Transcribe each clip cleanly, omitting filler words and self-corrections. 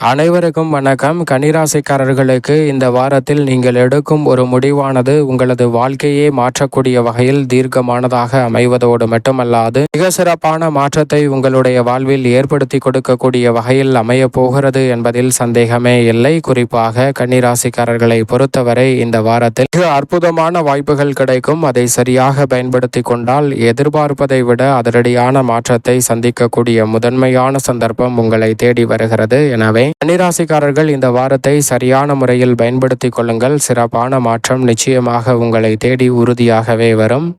அனைவருக்கும் வணக்கம். கன்னிராசிக்காரர்களுக்கு இந்த வாரத்தில் நீங்கள் எடுக்கும் ஒரு முடிவானது உங்களது வாழ்க்கையே மாற்றக்கூடிய வகையில் தீர்க்கமானதாக அமைவதோடு மட்டுமல்லாது மிக சிறப்பான மாற்றத்தை உங்களுடைய வாழ்வில் ஏற்படுத்தி கொடுக்கக்கூடிய வகையில் அமைய போகிறது என்பதில் சந்தேகமே இல்லை. குறிப்பாக கன்னிராசிக்காரர்களை பொறுத்தவரை இந்த வாரத்தில் மிக அற்புதமான வாய்ப்புகள் கிடைக்கும். அதை சரியாக பயன்படுத்தி கொண்டால் எதிர்பார்ப்பதை விட அதிரடியான மாற்றத்தை சந்திக்கக்கூடிய முதன்மையான சந்தர்ப்பம் உங்களை தேடி வருகிறது. எனவே கன்னிராசிக்காரர்கள் இந்த வாரத்தை சரியான முறையில் பயன்படுத்திக் கொள்ளுங்கள். சிறப்பான மாற்றம் நிச்சயமாக உங்களை தேடி உறுதியாகவே வரும்.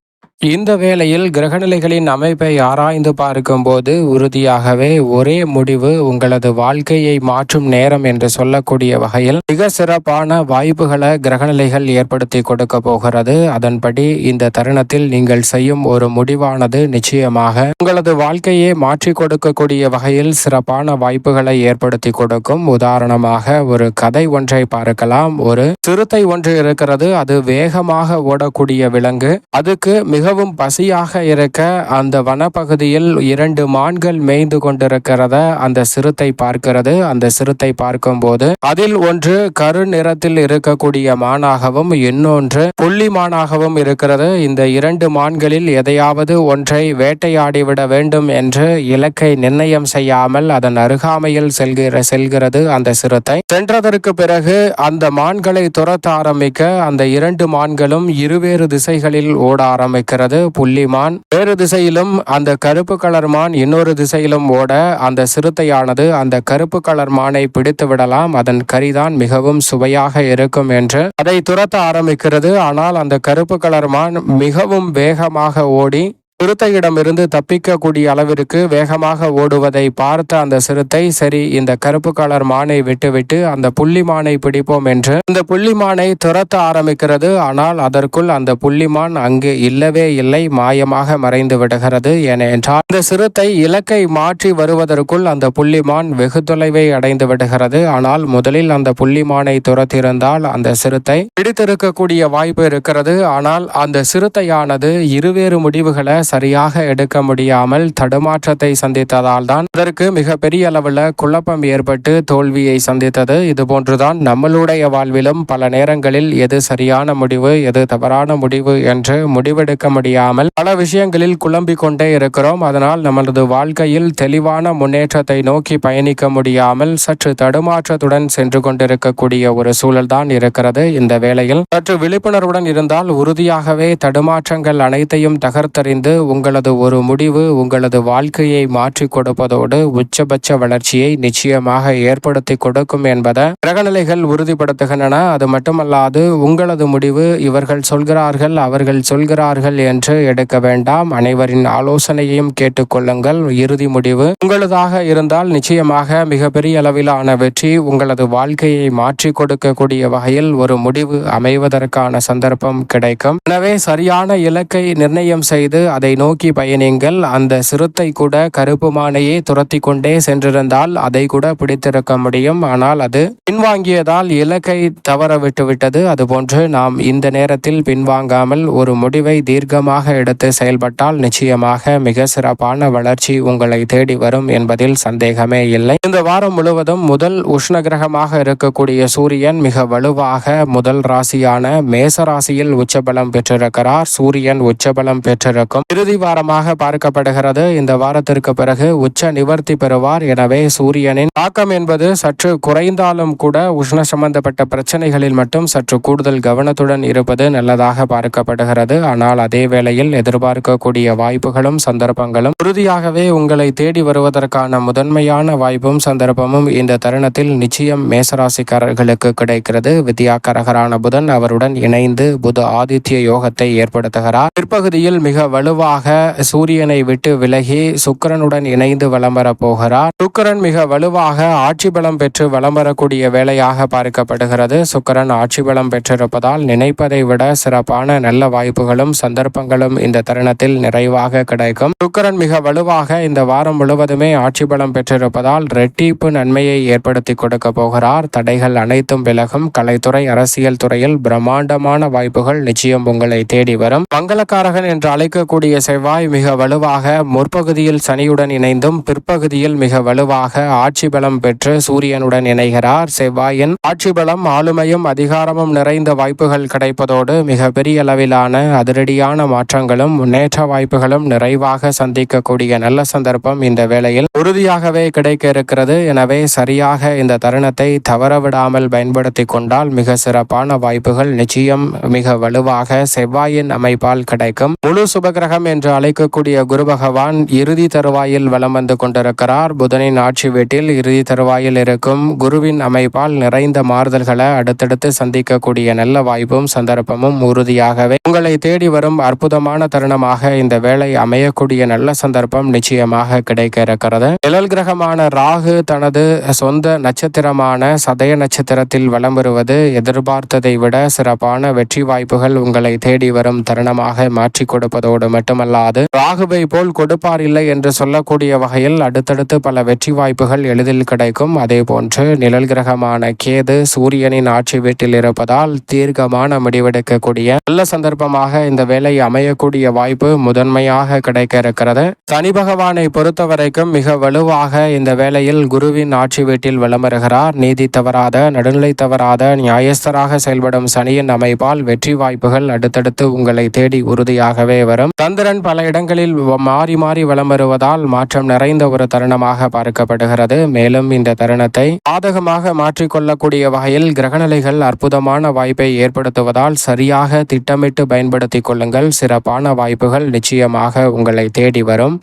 இந்த வேளையில் கிரகநிலைகளின் அமைப்பை ஆராய்ந்து பார்க்கும்போது உறுதியாகவே ஒரே முடிவு உங்களது வாழ்க்கையை மாற்றும் நேரம் என்று சொல்லக்கூடிய வகையில் மிக சிறப்பான வாய்ப்புகளை கிரகநிலைகள் ஏற்படுத்தி கொடுக்க போகிறது. அதன்படி இந்த தருணத்தில் நீங்கள் செய்யும் ஒரு முடிவானது நிச்சயமாக உங்களது வாழ்க்கையை மாற்றி கொடுக்கக்கூடிய வகையில் சிறப்பான வாய்ப்புகளை ஏற்படுத்தி கொடுக்கும். உதாரணமாக ஒரு கதை ஒன்றை பார்க்கலாம். ஒரு சிறுத்தை ஒன்று இருக்கிறது. அது வேகமாக ஓடக்கூடிய விலங்கு. அதுக்கு மிகவும் பசியாக இருக்க அந்த வனப்பகுதியில் 2 மான்கள் மேய்ந்து கொண்டிருக்கிறத அந்த சிறுத்தை பார்க்கிறது. அந்த சிறுத்தை பார்க்கும்போது அதில் ஒன்று கரு நிறத்தில் இருக்கக்கூடிய மானாகவும் இன்னொன்று புள்ளி மானாகவும் இருக்கிறது. இந்த 2 மான்களில் எதையாவது ஒன்றை வேட்டையாடிவிட வேண்டும் என்று இலக்கை நிர்ணயம் செய்யாமல் அதன் அருகாமையில் செல்கிறது அந்த சிறுத்தை. சென்றதற்கு பிறகு அந்த மான்களை துரத்த ஆரம்பிக்க அந்த 2 மான்களும் இருவேறு திசைகளில் ஓட ஆரம்பிக்கிறது. புள்ளிமான் வேறு திசையிலும் அந்த கருப்பு கலர் மான் இன்னொரு திசையிலும் ஓட அந்த சிறுத்தையானது அந்த கருப்பு கலர் மானை பிடித்து விடலாம், அதன் கறிதான் மிகவும் சுவையாக இருக்கும் என்று அதை துரத்த ஆரம்பிக்கிறது. ஆனால் அந்த கருப்பு கலர் மான் மிகவும் வேகமாக ஓடி சிறுத்தையிடமிருந்து தப்பிக்கக்கூடிய அளவிற்கு வேகமாக ஓடுவதை பார்த்த அந்த சிறுத்தை, சரி இந்த கருப்பு கலர் மானை விட்டுவிட்டு அந்த புள்ளிமானை பிடிப்போம் என்று அந்த புள்ளிமானை துரத்த ஆரம்பிக்கிறது. ஆனால் அதற்குள் அந்த புள்ளிமான் அங்கு இல்லவே இல்லை, மாயமாக மறைந்து விடுகிறது. ஏனென்றால் அந்த சிறுத்தை இலக்கை மாற்றி வருவதற்குள் அந்த புள்ளிமான் வெகு தொலைவை அடைந்து விடுகிறது. ஆனால் முதலில் அந்த புள்ளிமானை துரத்திருந்தால் அந்த சிறுத்தை பிடித்திருக்கக்கூடிய வாய்ப்பு இருக்கிறது. ஆனால் அந்த சிறுத்தையானது இருவேறு முடிவுகளை சரியாக எடுக்க முடியாமல் தடுமாற்றத்தை சந்தித்ததால் தான் அதற்கு மிகப்பெரிய அளவில் குழப்பம் ஏற்பட்டு தோல்வியை சந்தித்தது. இதுபோன்றுதான் நம்மளுடைய வாழ்விலும் பல நேரங்களில் எது சரியான முடிவு எது தவறான முடிவு என்று முடிவெடுக்க முடியாமல் பல விஷயங்களில் குழம்பிக் கொண்டே இருக்கிறோம். அதனால் நமது வாழ்க்கையில் தெளிவான முன்னேற்றத்தை நோக்கி பயணிக்க முடியாமல் சற்று தடுமாற்றத்துடன் சென்று கொண்டிருக்கக்கூடிய ஒரு சூழல் தான் இருக்கிறது. இந்த வேளையில் சற்று விழிப்புணர்வுடன் இருந்தால் உறுதியாகவே தடுமாற்றங்கள் அனைத்தையும் தகர்த்தறிந்து உங்களது ஒரு முடிவு உங்களது வாழ்க்கையை மாற்றி கொடுப்பதோடு உச்சபட்ச வளர்ச்சியை நிச்சயமாக ஏற்படுத்தி கொடுக்கும் என்பதை கிரகநிலைகள் உறுதிப்படுத்துகின்றன. அது மட்டுமல்லாது உங்களது முடிவு இவர்கள் சொல்கிறார்கள் அவர்கள் சொல்கிறார்கள் என்று எடுக்க வேண்டாம். அனைவரின் ஆலோசனையையும் கேட்டுக்கொள்ளுங்கள். இறுதி முடிவு உங்களதாக இருந்தால் நிச்சயமாக மிகப்பெரிய அளவிலான வெற்றி உங்களது வாழ்க்கையை மாற்றி கொடுக்கக்கூடிய வகையில் ஒரு முடிவு அமைவதற்கான சந்தர்ப்பம் கிடைக்கும். எனவே சரியான இலக்கை நிர்ணயம் செய்து அதை நோக்கி பயணிங்கள். அந்த சிறுத்தை கூட கருப்பு மானையே துரத்தி கொண்டே சென்றிருந்தால் அதை கூட பிடித்திருக்க முடியும். ஆனால் அது பின்வாங்கியதால் இலக்கை தவற விட்டுவிட்டது. அதுபோன்று நாம் இந்த நேரத்தில் பின்வாங்காமல் ஒரு முடிவை தீர்க்கமாக எடுத்து செயல்பட்டால் நிச்சயமாக மிக சிறப்பான வளர்ச்சி உங்களை தேடி வரும் என்பதில் சந்தேகமே இல்லை. இந்த வாரம் முழுவதும் முதல் உஷ்ண கிரகமாக இருக்கக்கூடிய சூரியன் மிக வலுவாக முதல் ராசியான மேச ராசியில் உச்சபலம் பெற்றிருக்கிறார். சூரியன் உச்சபலம் பெற்றிருக்கும் இறுதி வாரமாக பார்க்கப்படுகிறது. இந்த வாரத்திற்கு பிறகு உச்ச நிவர்த்தி பெறுவார். எனவே சூரியனின் தாக்கம் என்பது சற்று குறைந்தாலும் கூட உஷ்ண சம்பந்தப்பட்ட பிரச்சனைகளில் மட்டும் சற்று கூடுதல் கவனத்துடன் இருப்பது நல்லதாக பார்க்கப்படுகிறது. ஆனால் அதே வேளையில் எதிர்பார்க்கக்கூடிய வாய்ப்புகளும் சந்தர்ப்பங்களும் உறுதியாகவே உங்களை தேடி வருவதற்கான முதன்மையான வாய்ப்பும் சந்தர்ப்பமும் இந்த தருணத்தில் நிச்சயம் மேசராசிக்காரர்களுக்கு கிடைக்கிறது. வித்யாகரகரான புதன் அவருடன் இணைந்து புத ஆதித்ய யோகத்தை ஏற்படுத்துகிறார். பிற்பகுதியில் மிக வலுவாக சூரியனை விட்டு விலகி சுக்கிரனுடன் இணைந்து வலம் வரப் போகிறார். சுக்கிரன் மிக வலுவாக ஆட்சி பலம் பெற்று வலம் வரக்கூடிய வேளையாக பார்க்கப்படுகிறது. சுக்கிரன் ஆட்சி பலம் பெற்றிருப்பதால் நினைப்பதை விட சிறப்பான நல்ல வாய்ப்புகளும் சந்தர்ப்பங்களும் இந்த தருணத்தில் நிறைவாக கிடைக்கும். சுக்கிரன் மிக வலுவாக இந்த வாரம் முழுவதுமே ஆட்சி பலம் பெற்றிருப்பதால் ரெட்டிப்பு நன்மையை ஏற்படுத்தி கொடுக்க போகிறார். தடைகள் அனைத்தும் விலகும். கலைத்துறை அரசியல் துறையில் பிரம்மாண்டமான வாய்ப்புகள் நிச்சயம் உங்களை தேடி வரும். மங்களக்காரகன் என்று அழைக்கக்கூடிய இருக்கக்கூடிய செவ்வாய் மிக வலுவாக முற்பகுதியில் சனியுடன் இணைந்தும் பிற்பகுதியில் மிக வலுவாக ஆட்சி பலம் பெற்று சூரியனுடன் இணைகிறார். செவ்வாயின் ஆட்சி பலம் ஆளுமையும் அதிகாரமும் நிறைந்த வாய்ப்புகள் கிடைப்பதோடு மிக பெரிய அளவிலான அதிரடியான மாற்றங்களும் முன்னேற்ற வாய்ப்புகளும் நிறைவாக சந்திக்கக்கூடிய நல்ல சந்தர்ப்பம் இந்த வேளையில் உறுதியாகவே கிடைக்க இருக்கிறது. எனவே சரியாக இந்த தருணத்தை தவறவிடாமல் பயன்படுத்தி கொண்டால் மிக சிறப்பான வாய்ப்புகள் நிச்சயம் மிக வலுவாக செவ்வாயின் அமைப்பால் கிடைக்கும். முழு சுபகிரகம் என்று அழைக்கக்கூடிய குரு பகவான் இறுதி தருவாயில் வலம் வந்து கொண்டிருக்கிறார். புதனின் ஆட்சி வீட்டில் இறுதி தருவாயில் இருக்கும் குருவின் அமைப்பால் நிறைந்த மாறுதல்களை அடுத்தடுத்து சந்திக்கக்கூடிய நல்ல வாய்ப்பும் சந்தர்ப்பமும் உறுதியாகவே உங்களை தேடி வரும் அற்புதமான தருணமாக இந்த வேளை அமையக்கூடிய நல்ல சந்தர்ப்பம் நிச்சயமாக கிடைக்க இருக்கிறது. நிழல் கிரகமான ராகு தனது சொந்த நட்சத்திரமான சதய நட்சத்திரத்தில் வலம் வருவது எதிர்பார்த்ததை விட சிறப்பான வெற்றி வாய்ப்புகள் உங்களை தேடி வரும் தருணமாக மாற்றி கொடுப்பதோடு மட்டுமல்லாது ராகுவை போல் கொடுப்பார் இல்லை என்று சொல்லக்கூடிய வகையில் அடுத்தடுத்து பல வெற்றி வாய்ப்புகள் எளிதில் கிடைக்கும். அதே போன்று நிழல் கிரகமான கேது சூரியனின் ஆட்சி வீட்டில் இருப்பதால் தீர்க்கமான முடிவெடுக்கக்கூடிய நல்ல சந்தர்ப்பமாக இந்த வேலை அமையக்கூடிய வாய்ப்பு முதன்மையாக கிடைக்க இருக்கிறது. சனி பகவானை பொறுத்தவரைக்கும் மிக வலுவாக இந்த வேளையில் குருவின் ஆட்சி வீட்டில் வலம் வருகிறார். நீதி தவறாத நடுநிலை தவறாத நியாயஸ்தராக செயல்படும் சனியின் அமைப்பால் வெற்றி வாய்ப்புகள் அடுத்தடுத்து உங்களை தேடி உறுதியாகவே வரும். சந்திரன் பல இடங்களில் மாறி மாறி வலம் வருவதால் மாற்றம் நிறைந்த ஒரு தருணமாக பார்க்கப்படுகிறது. மேலும் இந்த தருணத்தை சாதகமாக மாற்றிக்கொள்ளக்கூடிய வகையில் கிரகநிலைகள் அற்புதமான வாய்ப்பை ஏற்படுத்துவதால் சரியாக திட்டமிட்டு பயன்படுத்திக் கொள்ளுங்கள். சிறப்பான வாய்ப்புகள் நிச்சயமாக உங்களை தேடி வரும்.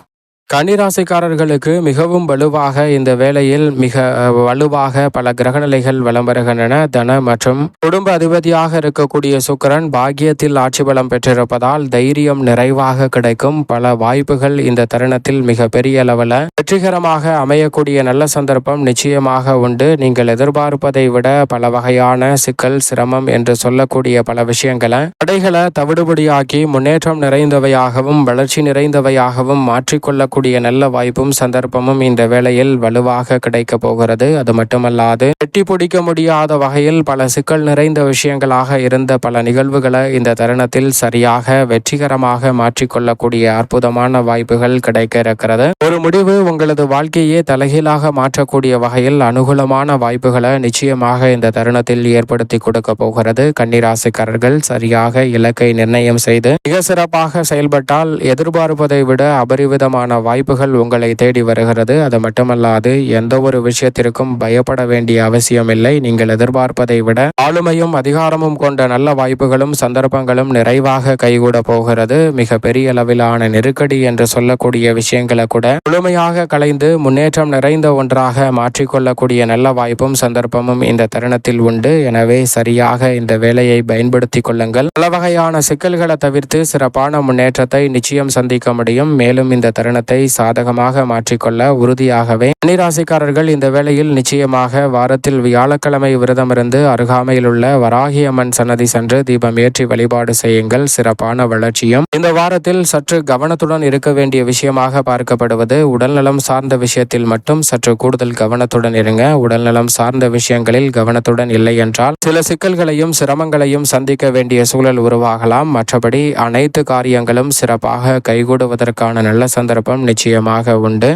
கன்னிராசிக்காரர்களுக்கு மிகவும் வலுவாக இந்த வேளையில் மிக வலுவாக பல கிரகநிலைகள் வலம் வருகின்றன. தன மற்றும் குடும்ப அதிபதியாக இருக்கக்கூடிய சுக்கிரன் பாக்கியத்தில் ஆட்சி பலம் பெற்றிருப்பதால் தைரியம் நிறைவாக கிடைக்கும். பல வாய்ப்புகள் இந்த தருணத்தில் மிக பெரிய அளவில் வெற்றிகரமாக அமையக்கூடிய நல்ல சந்தர்ப்பம் நிச்சயமாக உண்டு. நீங்கள் எதிர்பார்ப்பதை விட பல வகையான சிக்கல் சிரமம் என்று சொல்லக்கூடிய பல விஷயங்களை தடைகளை தவிடுபடியாக்கி முன்னேற்றம் நிறைந்தவையாகவும் வளர்ச்சி நிறைந்தவையாகவும் மாற்றிக்கொள்ளக்கூடிய நல்ல வாய்ப்பும் சந்தர்ப்பமும் இந்த வேளையில் வலுவாக கிடைக்க போகிறது. அது மட்டுமல்லாது வெட்டி பிடிக்க முடியாத வகையில் பல சிக்கல் நிறைந்த விஷயங்களாக இருந்த பல நிகழ்வுகளை இந்த தருணத்தில் சரியாக வெற்றிகரமாக மாற்றிக்கொள்ளக்கூடிய அற்புதமான வாய்ப்புகள் கிடைக்க இருக்கிறது. ஒரு முடிவு உங்களது வாழ்க்கையே தலைகீழாக மாற்றக்கூடிய வகையில் அனுகூலமான வாய்ப்புகளை நிச்சயமாக இந்த தருணத்தில் ஏற்படுத்தி கொடுக்க போகிறது. கன்னிராசிக்காரர்கள் சரியாக இலக்கை நிர்ணயம் செய்து மிக சிறப்பாக செயல்பட்டால் எதிர்பார்ப்பதை விட அபரிவிதமான வாய்ப்புகள் உங்களை தேடி வருகிறது. அது மட்டுமல்லாது எந்த ஒரு விஷயத்திற்கும் பயப்பட வேண்டிய அவசியம் இல்லை. நீங்கள் எதிர்பார்ப்பதை விட ஆளுமையும் அதிகாரமும் கொண்ட நல்ல வாய்ப்புகளும் சந்தர்ப்பங்களும் நிறைவாக கைகூட போகிறது. மிக பெரிய அளவிலான நெருக்கடி என்று சொல்லக்கூடிய விஷயங்களை கூட முழுமையாக களைந்து முன்னேற்றம் நிறைந்த ஒன்றாக மாற்றிக்கொள்ளக்கூடிய நல்ல வாய்ப்பும் சந்தர்ப்பமும் இந்த தருணத்தில் உண்டு. எனவே சரியாக இந்த வேலையை பயன்படுத்திக் கொள்ளுங்கள். பல வகையான சிக்கல்களை தவிர்த்து சிறப்பான முன்னேற்றத்தை நிச்சயம் சந்திக்க முடியும். மேலும் இந்த தருணத்தை சாதகமாக மாற்றிக்கொள்ள உறுதியாகவே கன்னிராசிக்காரர்கள் இந்த வேளையில் நிச்சயமாக வாரத்தில் வியாழக்கிழமை விரதமிருந்து அருகாமையில் உள்ள வராகி அம்மன் சன்னதி சென்று தீபம் ஏற்றி வழிபாடு செய்யுங்கள். சிறப்பான வளர்ச்சியும் இந்த வாரத்தில் சற்று கவனத்துடன் இருக்க வேண்டிய விஷயமாக பார்க்கப்படுவது உடல்நலம் சார்ந்த விஷயத்தில் மட்டும் சற்று கூடுதல் கவனத்துடன் இருங்க. உடல்நலம் சார்ந்த விஷயங்களில் கவனத்துடன் இல்லை என்றால் சில சிக்கல்களையும் சிரமங்களையும் சந்திக்க வேண்டிய சூழல் உருவாகலாம். மற்றபடி அனைத்து காரியங்களும் சிறப்பாக கைகூடுவதற்கான நல்ல சந்தர்ப்பம் நிச்சயமாக உண்டு.